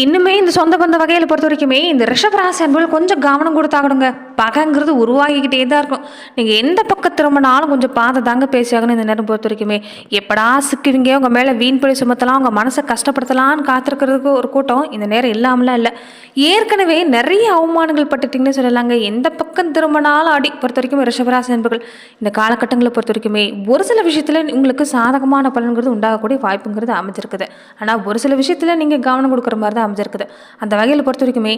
இன்னுமே இந்த சொந்த பந்த வகையில் பொறுத்த வரைக்குமே இந்த ரிஷபராசி அன்பர்கள் கொஞ்சம் கவனம் கொடுத்தாகணுங்க. பகைங்கிறது உருவாகிக்கிட்டே தான் இருக்கும். நீங்கள் எந்த பக்கம் திரும்பினாலும் கொஞ்சம் பார்த்து தாங்க பேசியாகணும். இந்த நேரம் பொறுத்த வரைக்குமே எப்படா சிக்குவீங்க, உங்கள் மேலே வீண் பழி சுமத்தலாம், உங்கள் மனசை கஷ்டப்படுத்தலான்னு காத்திருக்கிறதுக்கு ஒரு கூட்டம் இந்த நேரம் இல்லாமலாம் இல்லை. ஏற்கனவே நிறைய அவமானங்கள் பட்டுட்டிங்கன்னு சொல்லலாங்க. எந்த பக்கம் திரும்பினாலும் அடி. பொறுத்த வரைக்கும் ரிஷபராசி அன்பர்கள் இந்த காலகட்டங்களை பொறுத்த வரைக்குமே ஒரு சில விஷயத்தில் உங்களுக்கு சாதகமான பலன்கிறது உண்டாகக்கூடிய வாய்ப்புங்கிறது அமைஞ்சிருக்குது. ஆனால் ஒரு சில விஷயத்தில் நீங்கள் கவனம் கொடுக்குற மாதிரி தான் அமைஞ்சிருக்குது. அந்த வகையில் பொறுத்த வரைக்குமே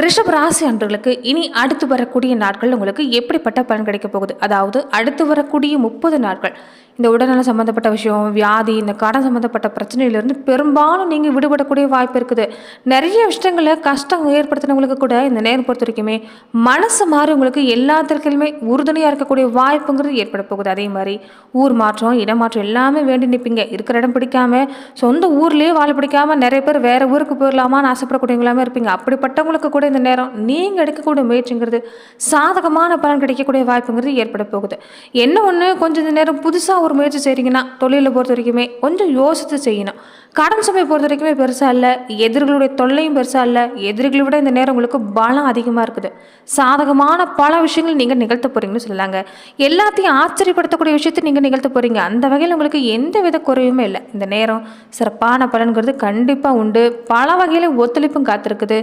ரிஷப ராசி அன்பர்களுக்கு இனி அடுத்து வரக்கூடிய நாட்கள் உங்களுக்கு எப்படிப்பட்ட பலன் கிடைக்க போகுது, அதாவது அடுத்து வரக்கூடிய 30 நாட்கள் இந்த உடல்நலம் சம்மந்தப்பட்ட விஷயம், வியாதி, இந்த கடன் சம்மந்தப்பட்ட பிரச்சனையிலிருந்து பெரும்பாலும் நீங்கள் விடுபடக்கூடிய வாய்ப்பு இருக்குது. நிறைய விஷயங்களில் கஷ்டம் ஏற்படுத்தினவங்களுக்கு கூட இந்த நேரம் பொறுத்த வரைக்குமே மனசு மாறி உங்களுக்கு எல்லாத்திற்குமே உறுதுணையாக இருக்கக்கூடிய வாய்ப்புங்கிறது ஏற்பட போகுது. அதே மாதிரி ஊர் மாற்றம், இடமாற்றம் எல்லாமே வேண்டி நிற்பீங்க. இருக்கிற இடம் பிடிக்காம, சொந்த ஊர்லேயே வாழ பிடிக்காம நிறைய பேர் வேற ஊருக்கு போயிடலாமான்னு ஆசைப்படக்கூடியவங்களாமே இருப்பீங்க. அப்படிப்பட்டவங்களுக்கு கூட இந்த நேரம் நீங்கள் எடுக்கக்கூடிய முயற்சிங்கிறது சாதகமான பலன் கிடைக்கக்கூடிய வாய்ப்புங்கிறது ஏற்பட போகுது. என்ன ஒன்று, கொஞ்சம் இந்த நேரம் புதுசாக ஒரு முயற்சி செய்கிறீங்கன்னா தொழிலில் பொறுத்த வரைக்குமே கொஞ்சம் யோசித்து செய்யணும். கடன் சுமை பொறுத்த வரைக்குமே பெருசாக இல்லை, எதிரிகளுடைய தொல்லையும் பெருசாக இல்லை. எதிரிகளை விட இந்த நேரம் உங்களுக்கு பலம் அதிகமாக இருக்குது. சாதகமான பல விஷயங்கள் நீங்கள் நிகழ்த்த போகிறீங்கன்னு சொல்லலாங்க. எல்லாத்தையும் ஆச்சரியப்படுத்தக்கூடிய விஷயத்தை நீங்கள் நிகழ்த்த போகிறீங்க. அந்த வகையில் உங்களுக்கு எந்த வித குறையுமே இல்லை. இந்த நேரம் சிறப்பான பலன்கிறது கண்டிப்பாக உண்டு. பல வகையில் ஒத்துழைப்பும் காத்திருக்குது.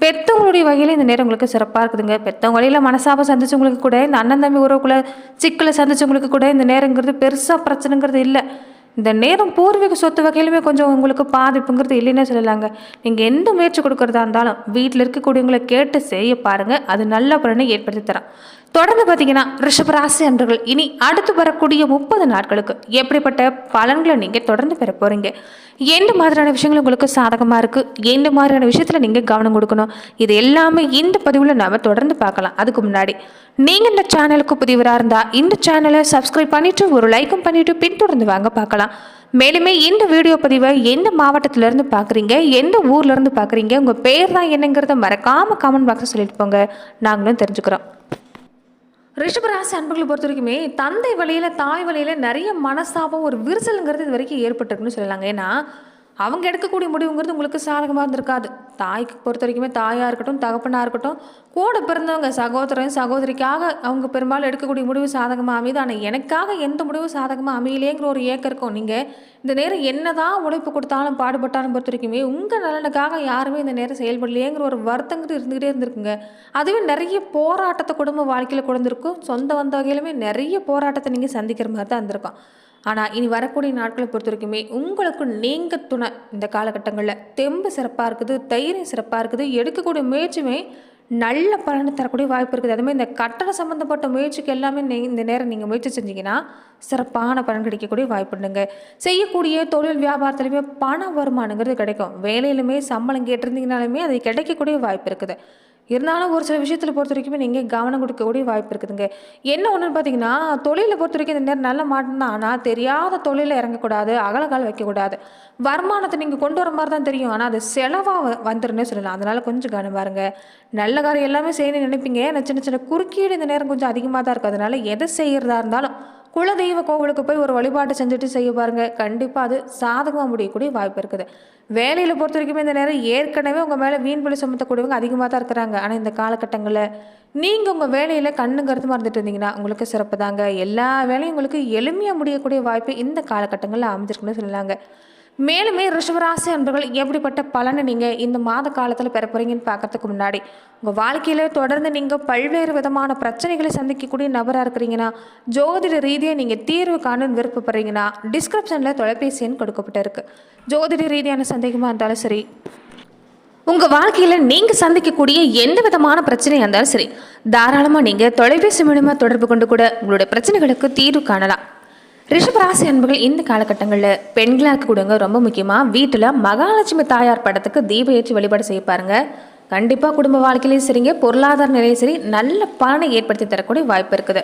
பெற்றவங்களுடைய வகையில் இந்த நேரம் உங்களுக்கு சிறப்பாக இருக்குதுங்க. பெற்றவங்க வழியில் மனசாபம் சந்திச்சவங்களுக்கு கூட, இந்த அண்ணன் தம்பி உறவுக்குள்ள சிக்கலை சந்திச்சவங்களுக்கு கூட இந்த நேரங்கிறது பெருசாக பிரச்சனைங்கிறது இல்லை. இந்த நேரம் பூர்வீக சொத்து வகையிலுமே கொஞ்சம் உங்களுக்கு பாதிப்புங்கிறது இல்லைன்னே சொல்லலாங்க. நீங்கள் எந்த முயற்சி கொடுக்குறதா இருந்தாலும் வீட்டில் இருக்கக்கூடியவங்களை கேட்டு செய்ய பாருங்கள். அது நல்ல பலனை ஏற்படுத்தி தரோம். தொடர்ந்து பார்த்தீங்கன்னா ரிஷபராசி அன்பர்கள் இனி அடுத்து வரக்கூடிய 30 நாட்களுக்கு எப்படிப்பட்ட பலன்களை நீங்கள் தொடர்ந்து பெற போகிறீங்க, எந்த மாதிரியான விஷயங்கள் உங்களுக்கு சாதகமாக இருக்குது, எந்த மாதிரியான விஷயத்தில் நீங்கள் கவனம் கொடுக்கணும், இது எல்லாமே இந்த பதிவில் நாம் தொடர்ந்து பார்க்கலாம். அதுக்கு முன்னாடி நீங்கள் இந்த சேனலுக்கு புதியவராக இருந்தால் இந்த சேனலை சப்ஸ்கிரைப் பண்ணிவிட்டு ஒரு லைக்கும் பண்ணிவிட்டு பின்தொடர்ந்து வாங்க பார்க்கலாம். மேலுமே இந்த வீடியோ பதிவை எந்த மாவட்டத்திலேருந்து பார்க்குறீங்க, எந்த ஊர்லேருந்து பார்க்குறீங்க, உங்கள் பேர் தான் என்னங்கிறத மறக்காமல் கமெண்ட் பாக்ஸில் சொல்லிட்டு போங்க, நாங்களும் தெரிஞ்சுக்கிறோம். ரிஷபராசி அன்பர்களை பொறுத்த வரைக்குமே தந்தை வழியில் தாய் வழியில் நிறைய மனஸ்தாபம், ஒரு விரிசலுங்கிறது இது வரைக்கும் ஏற்பட்டிருக்குன்னு சொல்லலாங்க. ஏன்னா அவங்க எடுக்கக்கூடிய முடிவுங்கிறது உங்களுக்கு சாதகமாக இருந்திருக்காது. தாய்க்கு பொறுத்த வரைக்குமே தாயாக இருக்கட்டும், தகப்பனாக இருக்கட்டும், கூட பிறந்தவங்க சகோதரன் சகோதரிக்காக அவங்க பெரும்பாலும் எடுக்கக்கூடிய முடிவு சாதகமாக அமையுது. ஆனால் எனக்காக எந்த முடிவும் சாதகமாக அமையலேங்கிற ஒரு ஏக்கம் இருக்கும். நீங்கள் இந்த நேரம் என்னதான் உழைப்பு கொடுத்தாலும் பாடுபட்டாலும் பொறுத்த வரைக்குமே உங்கள் நலனுக்காக யாருமே இந்த நேரம் செயல்படலையேங்கிற ஒரு வருத்தங்கிறது இருந்துகிட்டே இருந்திருக்குங்க. அதுவே நிறைய போராட்டத்தை குடும்ப வாழ்க்கையில் கொடுத்துருக்கும். சொந்த வந்த வகையிலுமே நிறைய போராட்டத்தை நீங்கள் சந்திக்கிற மாதிரி தான் இருந்திருக்கும். ஆனால் இனி வரக்கூடிய நாட்களை பொறுத்த வரைக்குமே உங்களுக்கு நீங்கள் துணை. இந்த காலகட்டங்களில் தெம்பு சிறப்பாக இருக்குது, தைரியம் சிறப்பாக இருக்குது, எடுக்கக்கூடிய முயற்சியுமே நல்ல பலனை தரக்கூடிய வாய்ப்பு இருக்குது. அதுமாதிரி இந்த கட்டண சம்மந்தப்பட்ட முயற்சிக்கு எல்லாமே இந்த நேரம் நீங்கள் முயற்சி செஞ்சீங்கன்னா சிறப்பான பலன் கிடைக்கக்கூடிய வாய்ப்புண்டுங்க. செய்யக்கூடிய தொழில் வியாபாரத்துலையுமே பண வருமானங்கிறது கிடைக்கும். வேலையிலுமே சம்பளம் கேட்டிருந்தீங்கனாலுமே அது கிடைக்கக்கூடிய வாய்ப்பு இருக்குது. இருந்தாலும் ஒரு சில விஷயத்தில் பொறுத்த வரைக்குமே நீங்கள் கவனம் கொடுக்கக்கூடிய வாய்ப்பு இருக்குதுங்க. என்ன ஒன்றுன்னு பார்த்தீங்கன்னா, தொழிலை பொறுத்த வரைக்கும் இந்த நேரம் நல்ல மாட்டம் தான். ஆனால் தெரியாத தொழிலில் இறங்கக்கூடாது, அகலகால் வைக்கக்கூடாது. வருமானத்தை நீங்கள் கொண்டு வர மாதிரி தான் தெரியும், ஆனால் அது செலவாக வந்துருன்னே சொல்லலாம். அதனால் கொஞ்சம் கவனம் பாருங்க. நல்ல காரியம் எல்லாமே செய்யணும்னு நினைப்பீங்க, சின்ன சின்ன குறுக்கீடு இந்த நேரம் கொஞ்சம் அதிகமாக தான் இருக்குது. அதனால் எதை செய்கிறதா இருந்தாலும் குலதெய்வ கோவிலுக்கு போய் ஒரு வழிபாட்டு செஞ்சுட்டு செய்ய பாருங்க. கண்டிப்பாக அது சாதகமாக முடியக்கூடிய வாய்ப்பு இருக்குது. வேலையில் பொறுத்த வரைக்குமே இந்த நேரம் ஏற்கனவே உங்கள் மேலே வீண் பழி சுமத்தக்கூடியவங்க அதிகமாக தான் இருக்கிறாங்க. ஆனால் இந்த காலகட்டங்களில் நீங்கள் உங்கள் வேலையில் கண்ணு கருத்து மறந்துட்டு இருந்தீங்கன்னா உங்களுக்கு சிறப்பு தாங்க. எல்லா வேலையும் உங்களுக்கு எளிமையாக முடியக்கூடிய வாய்ப்பு இந்த காலகட்டங்களில் அமைஞ்சிருக்குன்னு சொல்லலாங்க. மேலுமே ரிஷபராசி அன்பர்கள் எப்படிப்பட்ட பலனை நீங்கள் இந்த மாத காலத்தில் பெற போகிறீங்கன்னு பார்க்கறதுக்கு முன்னாடி உங்கள் வாழ்க்கையில் தொடர்ந்து நீங்கள் பல்வேறு விதமான பிரச்சனைகளை சந்திக்கக்கூடிய நபராக இருக்கிறீங்கன்னா, ஜோதிட ரீதியாக நீங்கள் தீர்வு காணணும்னு விருப்பப்படுறீங்கன்னா டிஸ்கிரிப்ஷனில் தொலைபேசி எண் கொடுக்கப்பட்டிருக்கு. ஜோதிட ரீதியான சந்தேகமாக இருந்தாலும் சரி, உங்கள் வாழ்க்கையில் நீங்கள் சந்திக்கக்கூடிய எந்த விதமான பிரச்சனையாக இருந்தாலும் சரி, தாராளமாக நீங்கள் தொலைபேசி மூலமாக தொடர்பு கொண்டு கூட உங்களுடைய பிரச்சனைகளுக்கு தீர்வு காணலாம். ரிஷபராசி அன்பர்கள் இந்த காலகட்டங்களில் பெண்களாக இருக்கக்கூடியவங்க ரொம்ப முக்கியமாக வீட்டில் மகாலட்சுமி தாயார் படத்துக்கு தீப ஏற்றி வழிபாடு செய்ய பாருங்க. கண்டிப்பாக குடும்ப வாழ்க்கையிலையும் சரிங்க, பொருளாதார நிலையும் சரி, நல்ல பலனை ஏற்படுத்தி தரக்கூடிய வாய்ப்பு இருக்குது.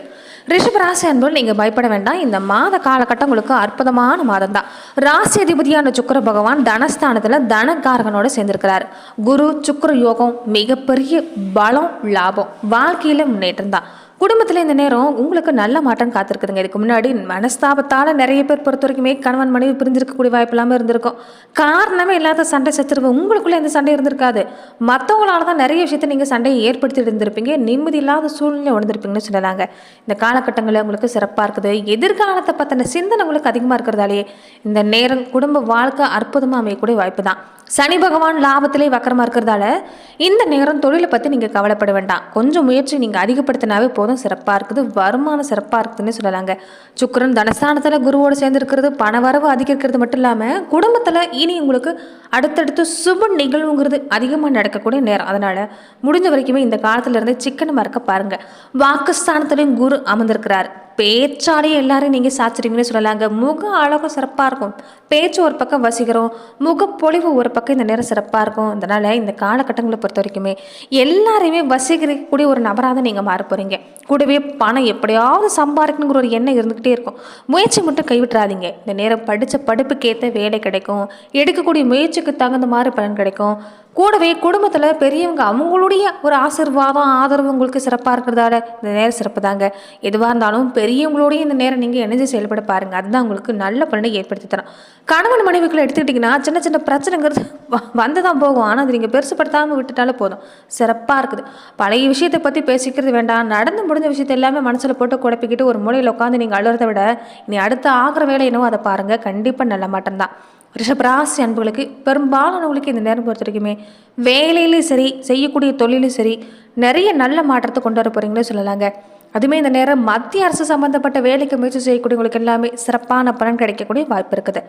ரிஷபராசி அன்பர்கள் நீங்கள் பயப்பட வேண்டாம். இந்த மாத காலகட்டம் உங்களுக்கு அற்புதமான மாதம் தான். ராசி அதிபதியான சுக்கிர பகவான் தனஸ்தானத்தில் தனகாரகனோட சேர்ந்திருக்கிறார். குரு சுக்கிர யோகம் மிகப்பெரிய பலம், லாபம், வாழ்க்கையில் முன்னேற்றம் தான். குடும்பத்தில் இந்த நேரம் உங்களுக்கு நல்ல மாற்றம் காத்திருக்குதுங்க. இதுக்கு முன்னாடி மனஸ்தாபத்தால் நிறைய பேர் பொறுத்த வரைக்குமே கணவன் மனைவி பிரிஞ்சிருக்கக்கூடிய வாய்ப்பு இல்லாமல் இருந்திருக்கும். காரணமே இல்லாத சண்டை சச்சரவு, உங்களுக்குள்ளே எந்த சண்டை இருந்திருக்காது. மற்றவங்களால தான் நிறைய விஷயத்தை நீங்கள் சண்டையை ஏற்படுத்திட்டு இருந்திருப்பீங்க. நிம்மதி இல்லாத சூழ்நிலை உணர்ந்திருப்பீங்கன்னு சொல்லலாங்க. இந்த காலகட்டங்களில் உங்களுக்கு சிறப்பாக இருக்குது. எதிர்காலத்தை பற்றின சிந்தனை உங்களுக்கு அதிகமாக இருக்கிறதாலேயே இந்த நேரம் குடும்ப வாழ்க்கை அற்புதமாக அமையக்கூடிய வாய்ப்பு தான். சனி பகவான் லாபத்திலே வக்கரமாக இருக்கிறதால இந்த நேரம் தொழிலை பற்றி நீங்கள் கவலைப்பட வேண்டாம். கொஞ்சம் முயற்சி நீங்கள் அதிகப்படுத்தினாவே போதும், சிறப்பாக இருக்குது. வருமானம் சிறப்பாக இருக்குதுன்னு சொல்லலாங்க. சுக்கிரன் தனஸ்தானத்தில் குருவோடு சேர்ந்துருக்கிறது பண வரவு அதிகரிக்கிறது மட்டும் இல்லாமல் குடும்பத்தில் இனி உங்களுக்கு அடுத்தடுத்து சுப நிகழ்வுங்கிறது அதிகமாக நடக்கக்கூடிய நேரம். அதனால் முடிஞ்ச வரைக்குமே இந்த காலத்துல இருந்து சிக்கனமாக இருக்க பாருங்கள். வாக்குஸ்தானத்துலேயும் குரு அமர்ந்திருக்கிறார். பேச்சாலேயே எல்லாரையும் நீங்கள் சாச்சிருவீங்கன்னு சொல்லலாங்க. முக அழகும் சிறப்பாக இருக்கும். பேச்சு ஒரு பக்கம் வசீகரம், முகப்பொழிவு ஒரு பக்கம் இந்த நேரம் சிறப்பாக இருக்கும். அதனால் இந்த காலகட்டங்களை பொறுத்த வரைக்குமே எல்லாரையுமே வசீகரிக்கக்கூடிய ஒரு நபராக தான் நீங்கள் மாற போகிறீங்க. கூடவே பணம் எப்படியாவது சம்பாதிக்கணுங்கிற ஒரு எண்ணம் இருந்துக்கிட்டே இருக்கும். முயற்சி மட்டும் கைவிட்டுறாதீங்க. இந்த நேரம் படித்த படிப்புக்கேற்ற வேலை கிடைக்கும். எடுக்கக்கூடிய முயற்சிக்கு தகுந்த மாதிரி பலன் கிடைக்கும். கூடவே குடும்பத்தில் பெரியவங்க அவங்களுடைய ஒரு ஆசீர்வாதம் ஆதரவு உங்களுக்கு சிறப்பாக இருக்கிறதால இந்த நேரம் சிறப்பு தாங்க. எதுவாக இருந்தாலும் பெரியவங்களோடய இந்த நேரம் நீங்கள் இணைஞ்சு செயல்பட பாருங்கள். அதுதான் உங்களுக்கு நல்ல பலனை ஏற்படுத்தி தரும். கணவன் மனைவிக்குள்ள எடுத்துக்கிட்டிங்கன்னா சின்ன சின்ன பிரச்சனைங்கிறது வந்து தான் போகும். ஆனால் அது நீங்கள் பெருசுப்படுத்தாமல் விட்டுட்டாலே போதும், சிறப்பாக இருக்குது. பழைய விஷயத்தை பற்றி பேசிக்கிறது வேண்டாம். நடந்து முடிஞ்ச விஷயத்தை எல்லாமே மனசில் போட்டு குழப்பிக்கிட்டு ஒரு மூலையில் உட்காந்து நீங்கள் அழுறதை விட இனி அடுத்த ஆகிற வேலை என்னவோ அதை பாருங்கள். கண்டிப்பாக நல்ல மாட்டம் தான். ரிஷபராசி அன்புகளுக்கு பெரும்பாலானவங்களுக்கு இந்த நேரம் பொறுத்த வரைக்குமே வேலையிலையும் சரி, செய்யக்கூடிய தொழிலும் சரி, நிறைய நல்ல மாற்றத்தை கொண்டு வர போகிறீங்களே சொல்லலாங்க. அதுவுமே இந்த நேரம் மத்திய அரசு சம்மந்தப்பட்ட வேலைக்கு முயற்சி செய்யக்கூடியவங்களுக்கு எல்லாமே சிறப்பான பலன் கிடைக்கக்கூடிய வாய்ப்பு இருக்குது.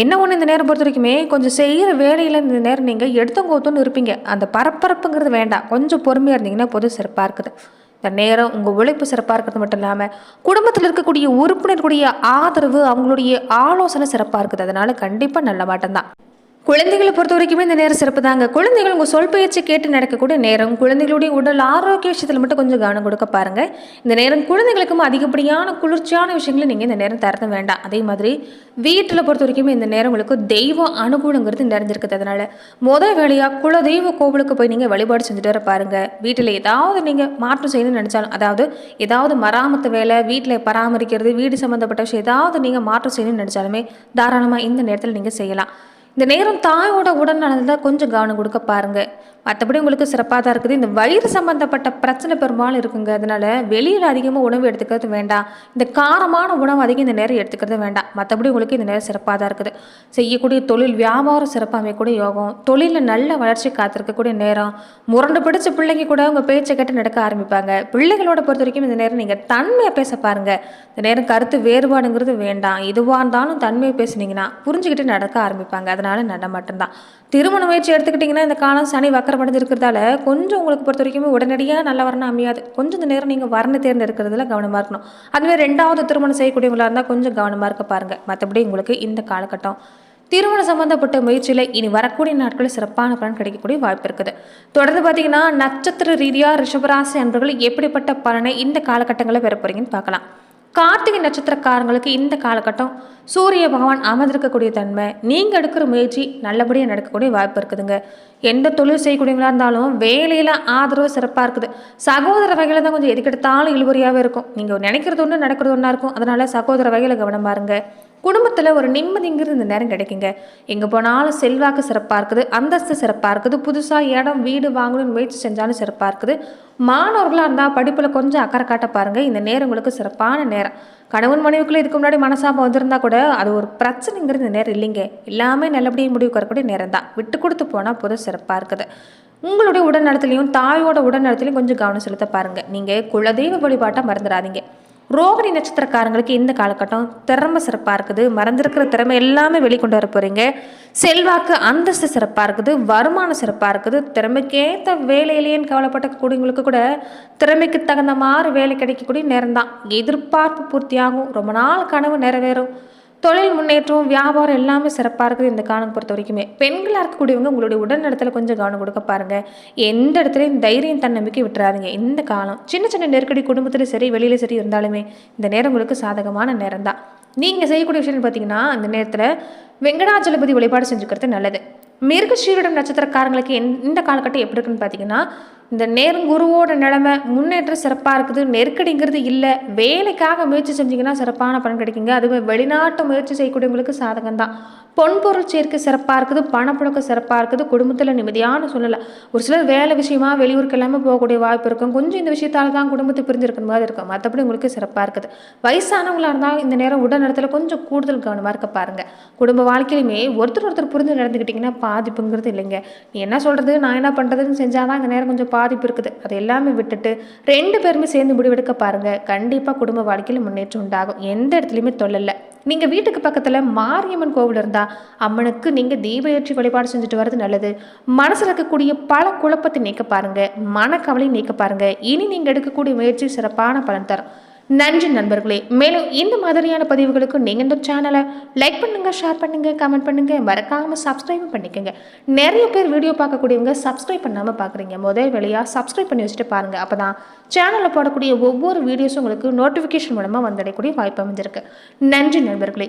என்ன ஒன்று இந்த நேரம் பொறுத்த வரைக்குமே கொஞ்சம் செய்கிற வேலையில் இந்த நேரம் நீங்கள் எடுத்தங்கோத்தோன்னு இருப்பீங்க. அந்த பரபரப்புங்கிறது வேண்டாம். கொஞ்சம் பொறுமையாக இருந்தீங்கன்னா பொது சிறப்பாக இருக்குது. இந்த நேரம் உங்கள் உழைப்பு சிறப்பாக இருக்கிறது மட்டும் இல்லாமல் குடும்பத்தில் இருக்கக்கூடிய உறுப்பினர்களுடைய ஆதரவு, அவங்களுடைய ஆலோசனை சிறப்பாக இருக்குது. அதனால் கண்டிப்பாக நல்ல மாட்டம்தான். குழந்தைகளை பொறுத்த வரைக்குமே இந்த நேரம் சிறப்பு தாங்க. குழந்தைகள் உங்கள் சொல் பேச்சு கேட்டு நடக்கக்கூடிய நேரம். குழந்தைகளுடைய உடல் ஆரோக்கிய விஷயத்தில் மட்டும் கொஞ்சம் கவனம் கொடுக்க பாருங்கள். இந்த நேரம் குழந்தைகளுக்கும் அதிகப்படியான குளிர்ச்சியான விஷயங்களை நீங்கள் இந்த நேரம் தரத வேண்டாம். அதே மாதிரி வீட்டில் பொறுத்த வரைக்குமே இந்த நேரம் உங்களுக்கு தெய்வ அனுகூலங்கிறது நிறைஞ்சிருக்குது. அதனால் முதல் வேலையாக குல தெய்வ கோவிலுக்கு போய் நீங்கள் வழிபாடு செஞ்சுட்டு வர பாருங்கள். வீட்டில் ஏதாவது நீங்கள் மாற்றம் செய்யணும்னு நினச்சாலும், அதாவது ஏதாவது மராமத்து வேலை, வீட்டில் பராமரிக்கிறது, வீடு சம்மந்தப்பட்ட விஷயம் ஏதாவது நீங்கள் மாற்றம் செய்யணும்னு நினச்சாலுமே தாராளமாக இந்த நேரத்தில் நீங்கள் செய்யலாம். இந்த நேரம் தாயோட உடல்நலத்தில் கொஞ்சம் கவனம் கொடுக்க பாருங்கள். மற்றபடி உங்களுக்கு சிறப்பாக தான் இருக்குது. இந்த வயிறு சம்மந்தப்பட்ட பிரச்சனை பெரும்பாலும் இருக்குங்க. அதனால் வெளியில் அதிகமாக உணவு எடுத்துக்கிறது வேண்டாம். இந்த காரமான உணவு அதிகம் இந்த நேரம் எடுத்துக்கிறது வேண்டாம். மற்றபடி உங்களுக்கு இந்த நேரம் சிறப்பாக தான் இருக்குது. செய்யக்கூடிய தொழில் வியாபாரம் சிறப்பாக அமையக்கூடிய யோகம். தொழிலில் நல்ல வளர்ச்சி காத்திருக்கக்கூடிய நேரம். முரண்டு பிடிச்ச பிள்ளைங்க கூட உங்கள் பேச்சை கேட்டு நடக்க ஆரம்பிப்பாங்க. பிள்ளைகளோட பொறுத்த வரைக்கும் இந்த நேரம் நீங்கள் தன்மையாக பேச பாருங்கள். இந்த நேரம் கருத்து வேறுபாடுங்கிறது வேண்டாம். எதுவாக இருந்தாலும் தன்மையை பேசுனீங்கன்னா புரிஞ்சுக்கிட்டு நடக்க ஆரம்பிப்பாங்க. அதனால் நட மட்டும்தான். திருமண முயற்சி எடுத்துக்கிட்டிங்கன்னா இந்த காலம் சனி வக்கரமடைஞ்சு இருக்கிறதால கொஞ்சம் உங்களுக்கு பொறுத்த வரைக்குமே உடனடியாக நல்ல வரணும் அமையாது. கொஞ்சம் இந்த நேரம் நீங்கள் வரனை தேர்ந்தெடுக்கிறதுல கவனமாக இருக்கணும். அதுவே ரெண்டாவது திருமணம் செய்யக்கூடியவங்களாக இருந்தால் கொஞ்சம் கவனமாக இருக்க பாருங்கள். மற்றபடி உங்களுக்கு இந்த காலகட்டம் திருமணம் சம்மந்தப்பட்ட முயற்சியில் இனி வரக்கூடிய நாட்களில் சிறப்பான பலன் கிடைக்கக்கூடிய வாய்ப்பு இருக்குது. தொடர்ந்து பார்த்தீங்கன்னா நட்சத்திர ரீதியாக ரிஷபராசி அன்பர்கள் எப்படிப்பட்ட பலனை இந்த காலகட்டங்களில் பெற போகிறீங்கன்னு பார்க்கலாம். கார்த்திகை நட்சத்திரக்காரங்களுக்கு இந்த காலகட்டம் சூரிய பகவான் அமர்ந்திருக்கக்கூடிய தன்மை, நீங்கள் எடுக்கிற முயற்சி நல்லபடியாக நடக்கக்கூடிய வாய்ப்பு இருக்குதுங்க. எந்த தொழில் செய்யக்கூடியவங்களா இருந்தாலும் வேலையில் ஆதரவு சிறப்பாக இருக்குது. சகோதர வகையில் தான் கொஞ்சம் எதுக்கெடுத்தாலும் இழுபறியாகவே இருக்கும். நீங்கள் நினைக்கிறது ஒன்று நடக்கிறது ஒன்றா இருக்கும். அதனால் சகோதர வகையில் கவனம் பாருங்க. குடும்பத்தில் ஒரு நிம்மதிங்கிறது இந்த நேரம் கிடைக்குங்க. எங்கே போனாலும் செல்வாக்கு சிறப்பாக இருக்குது, அந்தஸ்து சிறப்பாக இருக்குது. புதுசாக இடம் வீடு வாங்கணும்னு முயற்சி செஞ்சாலும் சிறப்பாக இருக்குது. மாணவர்களாக இருந்தால் படிப்பில் கொஞ்சம் அக்கறை காட்ட பாருங்கள். இந்த நேரம் உங்களுக்கு சிறப்பான நேரம். கணவன் மனைவிக்குள்ளே இதுக்கு முன்னாடி மனசாபம் வந்திருந்தா கூட அது ஒரு பிரச்சனைங்கிறது இந்த நேரம் இல்லைங்க. எல்லாமே நல்லபடியாக முடிவுக்கு வரக்கூடிய நேரம் தான். விட்டு கொடுத்து போனால் பொது சிறப்பாக இருக்குது. உங்களுடைய உடல்நலத்திலையும் தாயோட உடல்நலத்திலையும் கொஞ்சம் கவனம் செலுத்த பாருங்கள். நீங்கள் குலதெய்வ வழிபாட்டை மறந்துடாதீங்க. ரோகிணி நட்சத்திரக்காரங்களுக்கு இந்த காலகட்டம் திறமை சிறப்பாக இருக்குது. மறந்துருக்கிற திறமை எல்லாமே வெளிக்கொண்டு வர போகிறீங்க. செல்வாக்கு அந்தஸ்து சிறப்பாக இருக்குது. வருமானம் சிறப்பாக இருக்குது. திறமைக்கேற்ற வேலையிலேன்னு கவலைப்பட்ட கூடியவங்களுக்கு கூட திறமைக்கு தகுந்த மாதிரி வேலை கிடைக்கக்கூடிய நேரம் தான். எதிர்பார்ப்பு பூர்த்தியாகும். ரொம்ப நாள் கனவு நிறைவேறும். தொழில் முன்னேற்றம், வியாபாரம் எல்லாமே சிறப்பாக இருக்குது இந்த காலம் பொறுத்த வரைக்குமே. பெண்களாக இருக்கக்கூடியவங்க உங்களுடைய உடல்நலத்தில் கொஞ்சம் கவனம் கொடுக்க பாருங்கள். எந்த இடத்துலையும் தைரியம் தன்னம்பிக்கை விட்டுறாதீங்க. இந்த காலம் சின்ன சின்ன நெருக்கடி குடும்பத்தில் சரி வெளியில் சரி இருந்தாலுமே இந்த நேரம் உங்களுக்கு சாதகமான நேரம் தான். நீங்கள் செய்யக்கூடிய விஷயம்னு பார்த்தீங்கன்னா இந்த நேரத்தில் வெங்கடாஜலபதி வழிபாடு செஞ்சுக்கிறது நல்லது. மிருகசீரிடம் நட்சத்திரக்காரங்களுக்கு இந்த காலகட்டம் எப்படி இருக்குன்னு பார்த்தீங்கன்னா இந்த நேரம் குருவோட நிலைமை முன்னேற்றம் சிறப்பாக இருக்குது. நெருக்கடிங்கிறது இல்லை. வேலைக்காக முயற்சி செஞ்சீங்கன்னா சிறப்பான பலன் கிடைக்குங்க. அதுவே வெளிநாட்டு முயற்சி செய்யக்கூடியவங்களுக்கு சாதகம் தான். பொன்பொருள் சேர்க்கை சிறப்பாக இருக்குது. பணப்புழக்கம் சிறப்பாக இருக்குது. குடும்பத்தில் நிம்மதியான சூழ்நிலை. ஒரு சிலர் வேலை விஷயமா வெளியூருக்கு எல்லாமே போகக்கூடிய வாய்ப்பு இருக்கும். கொஞ்சம் இந்த விஷயத்தால் தான் குடும்பத்தை பிரிஞ்சிருக்கிற மாதிரி இருக்கும். மற்றபடி உங்களுக்கு சிறப்பாக இருக்குது. வயசானவங்களாக இருந்தால் இந்த நேரம் உடல் நலத்தில் கொஞ்சம் கூடுதல் கவனமாக இருக்க பாருங்கள். குடும்ப வாழ்க்கையிலுமே ஒருத்தர் புரிஞ்சு நடந்துக்கிட்டிங்கன்னா பாதிப்புங்கிறது இல்லைங்க. நீ என்ன சொல்கிறது, நான் என்ன பண்ணுறதுன்னு செஞ்சால் தான் இந்த நேரம் கொஞ்சம் பாதிப்பு இருக்குது. அது எல்லாமே விட்டுட்டு 2 பேருமே சேர்ந்து முடிவெடுக்க பாருங்கள். கண்டிப்பாக குடும்ப வாழ்க்கையில் முன்னேற்றம் உண்டாகும். எந்த இடத்துலையுமே தொல்லலை. நீங்கள் வீட்டுக்கு பக்கத்தில் மாரியம்மன் கோவில் இருந்தால் அம்மனுக்கு நீங்கள் தீப ஏற்றி வழிபாடு செஞ்சுட்டு வர்றது நல்லது. மனசில் இருக்கக்கூடிய பல குழப்பத்தை நீக்க பாருங்கள். மனக்கவலை நீக்க பாருங்கள். இனி நீங்கள் எடுக்கக்கூடிய முயற்சி சிறப்பான பலன் தரும். நன்றி நண்பர்களே. மேலும் இந்த மாதிரியான பதிவுகளுக்கு நீங்கள் இந்த சேனலை லைக் பண்ணுங்கள், ஷேர் பண்ணுங்கள், கமெண்ட் பண்ணுங்கள், மறக்காமல் சப்ஸ்கிரைப் பண்ணிக்கோங்க. நிறைய பேர் வீடியோ பார்க்கக்கூடியவங்க சப்ஸ்கிரைப் பண்ணாமல் பார்க்குறீங்க. முதல் வேலையாக சப்ஸ்கிரைப் பண்ணி வச்சுட்டு பாருங்கள். அப்போ தான் சேனலில் போடக்கூடிய ஒவ்வொரு வீடியோஸும் உங்களுக்கு நோட்டிஃபிகேஷன் மூலமாக வந்தடையக்கூடிய வாய்ப்பு அமைஞ்சிருக்கு. நன்றி நண்பர்களே.